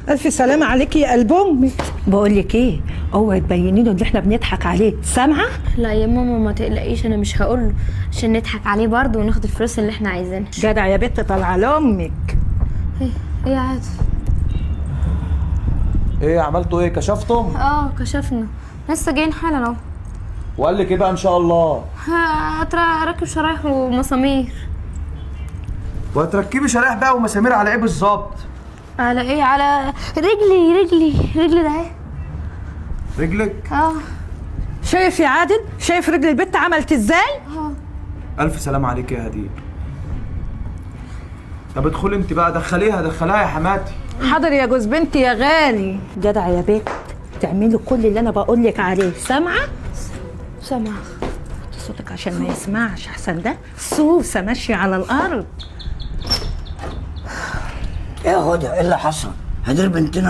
الف سلامه عليكي يا قلب امك. بقول لك ايه، اوعي تبيني له ان احنا بنضحك عليه، سامعه؟ لا يا ماما ما تقلقيش، انا مش هقول له عشان نضحك عليه برضه وناخد الفلوس اللي احنا عايزينها. جدع يا بت، طالعه لامك. ايه عادي. ايه عملتوا ايه؟ كشفتم؟ كشفنا لسه جايين حالا اهو. وقال لك ايه بقى ان شاء الله؟ هركب شرايح ومسامير. وهتركبي شرايح بقى ومسامير على ايه بالظبط؟ على ايه؟ على رجلي ده اهي. رجلك؟ شايف يا عادل؟ شايف رجل البت عملت ازاي؟ الف سلام عليك يا هدير. طب ادخلي انت بقى، دخليها يا حماتي. حاضر يا جوز بنتي يا غالي. جدع يا بت، تعملي كل اللي انا بقول لك عليه، سامعه؟ سامعه. وطي صوتك عشان ما يسمعش، احسن ده سوسه ماشيه على الارض. ايه يا هدى، ايه اللي حصل؟ هدير بنتنا